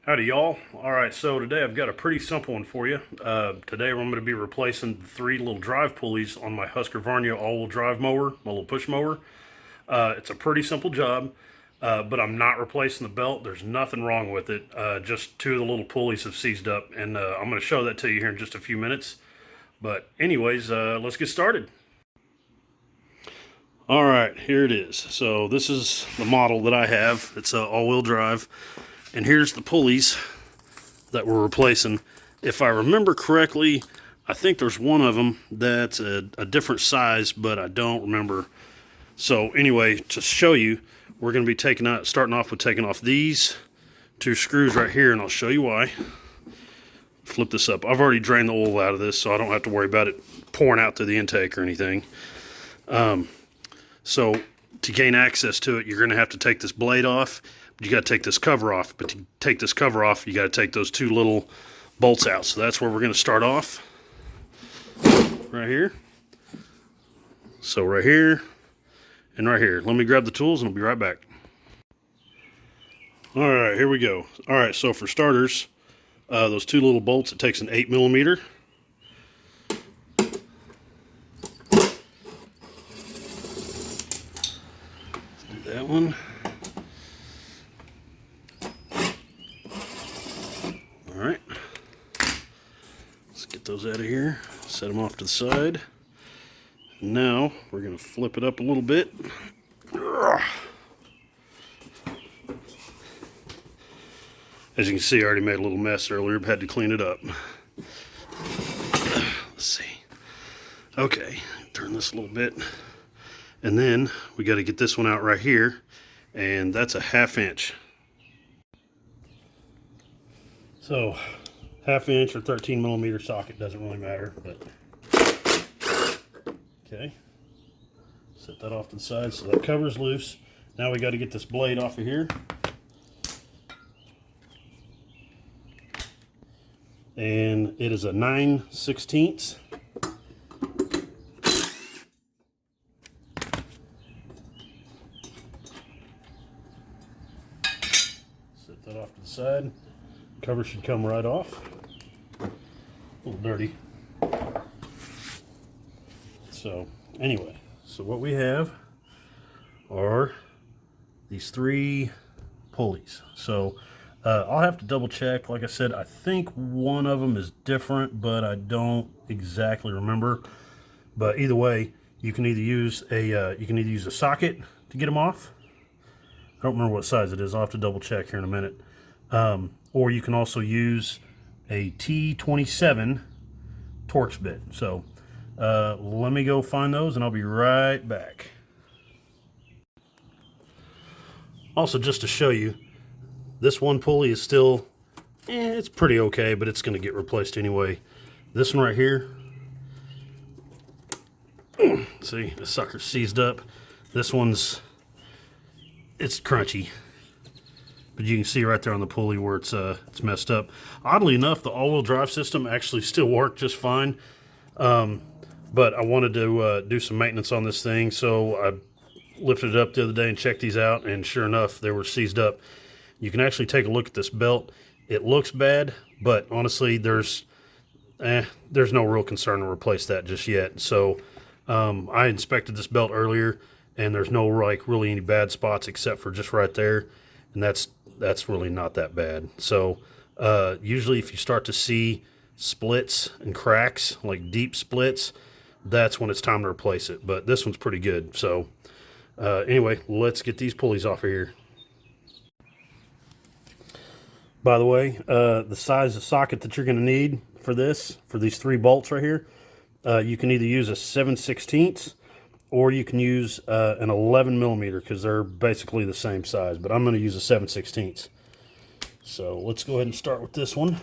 Howdy y'all. Alright, so today I've got a pretty simple one for you. Today I'm going to be replacing the three little drive pulleys on my Husqvarna all-wheel drive mower, my little push mower. It's a pretty simple job, but I'm not replacing the belt. There's nothing wrong with it. Just two of the little pulleys have seized up, and I'm going to show that to you here in just a few minutes. But anyways, let's get started. Alright, here it is. So this is the model that I have. It's all-wheel drive. And here's the pulleys that we're replacing. If I remember correctly, I think there's one of them that's a different size, but I don't remember. So anyway, to show you, we're going to be starting off with taking off these two screws right here, and I'll show you why. Flip this up. I've already drained the oil out of this, so I don't have to worry about it pouring out through the intake or anything. So to gain access to it, you're going to have to take this blade off. You got to take this cover off, but to take this cover off, you got to take those two little bolts out. So that's where we're going to start off, right here. So right here and right here. Let me grab the tools and I'll be right back. All right, here we go. All right, so for starters, those two little bolts, it takes an 8mm. Do that one. Alright, let's get those out of here, set them off to the side. Now we're going to flip it up a little bit. As you can see, I already made a little mess earlier, but had to clean it up. Let's see. Okay, turn this a little bit. And then we got to get this one out right here, and that's a 1/2 inch. So, 1/2 inch or 13mm socket, doesn't really matter, but okay. Set that off to the side so that cover's loose. Now we got to get this blade off of here. And it is a 9/16. Set that off to the side. Cover should come right off. A little dirty. So anyway, so what we have are these three pulleys. So I'll have to double check. Like I said, I think one of them is different, but I don't exactly remember. But either way, you can either use a socket to get them off. I don't remember what size it is. I'll have to double check here in a minute. Or you can also use a T27 Torx bit. So let me go find those and I'll be right back. Also, just to show you, this one pulley is still, it's pretty okay, but it's going to get replaced anyway. This one right here, see, the sucker's seized up. This one's, it's crunchy. But you can see right there on the pulley where it's messed up. Oddly enough, the all-wheel drive system actually still worked just fine. But I wanted to do some maintenance on this thing, so I lifted it up the other day and checked these out, and sure enough, they were seized up. You can actually take a look at this belt. It looks bad, but honestly, there's no real concern to replace that just yet. So I inspected this belt earlier, and there's no really any bad spots except for just right there, and that's really not that bad. So usually if you start to see splits and cracks, like deep splits, that's when it's time to replace it. But this one's pretty good. So anyway, let's get these pulleys off of here. By the way, the size of socket that you're going to need for these three bolts right here, you can either use a 7/16 or you can use an 11mm, because they're basically the same size, but I'm going to use a 7/16. So let's go ahead and start with this one.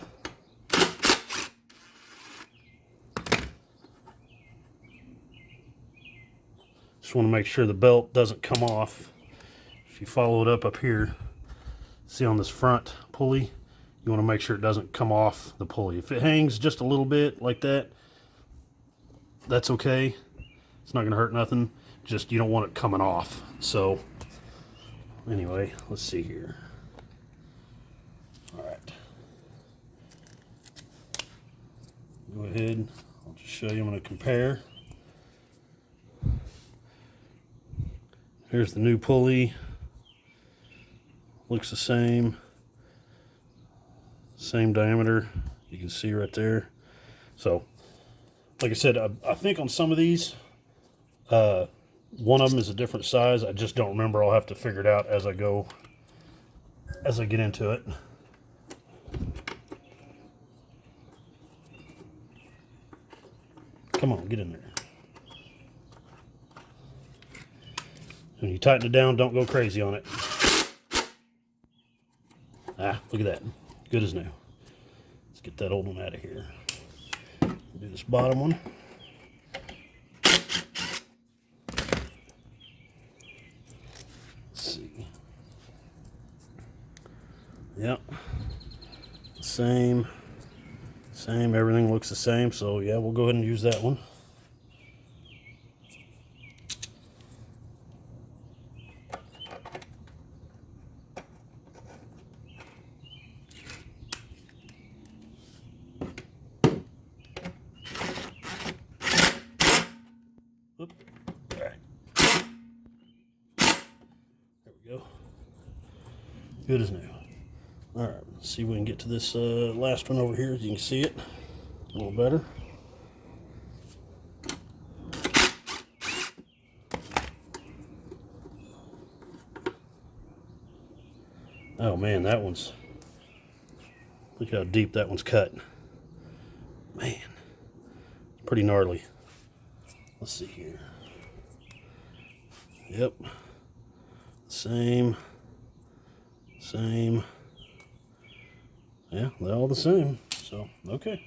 Just want to make sure the belt doesn't come off. If you follow it up here, see on this front pulley, you want to make sure it doesn't come off the pulley. If it hangs just a little bit like that, that's okay. It's not going to hurt nothing. Just you don't want it coming off. So anyway, let's see here. All right. go ahead, I'll just show you. I'm going to compare. Here's the new pulley. Looks the same. Same diameter. You can see right there. So, like I said, I think on some of these, one of them is a different size. I just don't remember. I'll have to figure it out as I get into it. Come on, get in there. When you tighten it down, don't go crazy on it. Ah, look at that. Good as new. Let's get that old one out of here. Do this bottom one. Let's see. Yep. Same. Everything looks the same. So yeah, we'll go ahead and use that one. Oop. All right. There we go. Good as new. All right, let's see if we can get to this last one over here. As you can see it a little better. Oh man, that one's, look how deep that one's cut. Man, pretty gnarly. Let's see here. Yep. Same. Yeah, they're all the same. So, okay.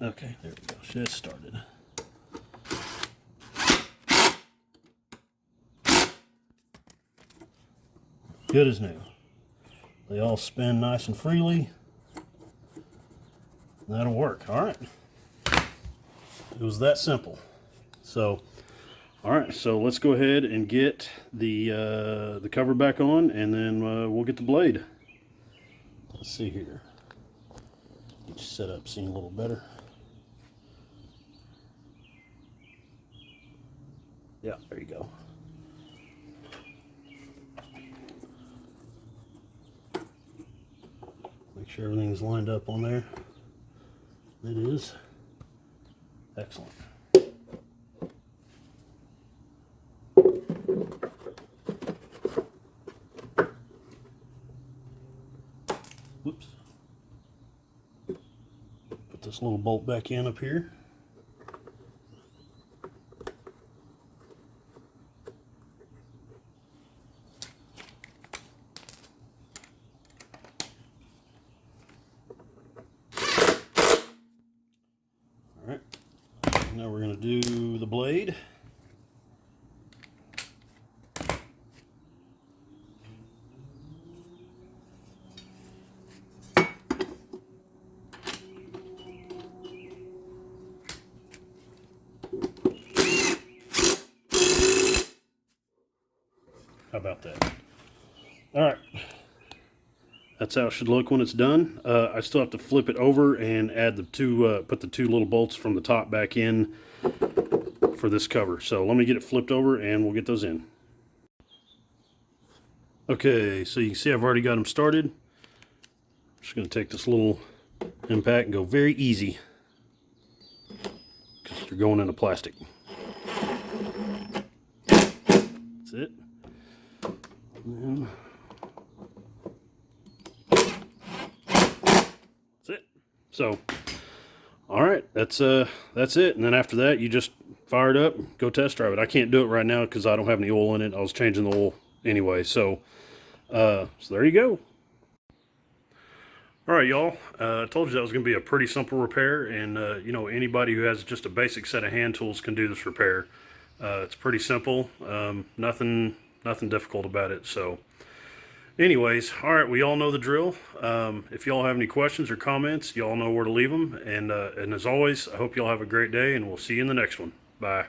Okay, there we go. Just started. Good as new. They all spin nice and freely. That'll work. All right. It was that simple. So, all right. So let's go ahead and get the cover back on, and then we'll get the blade. Let's see here. Get you set up, seeing a little better. Yeah, there you go. Make sure everything's lined up on there. It is. Excellent. Whoops. Put this little bolt back in up here. Alright, now we're going to do the blade. How about that? Alright. That's how it should look when it's done. I still have to flip it over and add the two, put the two little bolts from the top back in for this cover. So let me get it flipped over and we'll get those in. Okay, so you can see I've already got them started. I'm just going to take this little impact and go very easy because they're going into plastic. That's it. And that's it. So, all right, that's it. And then after that, you just fire it up, go test drive it. I can't do it right now because I don't have any oil in it. I was changing the oil anyway. So there you go. All right, y'all. I told you that was going to be a pretty simple repair, and you know, anybody who has just a basic set of hand tools can do this repair. It's pretty simple. Nothing Nothing difficult about it. So anyways, all right, we all know the drill. If y'all have any questions or comments, y'all know where to leave them. And as always, I hope y'all have a great day, and we'll see you in the next one. Bye.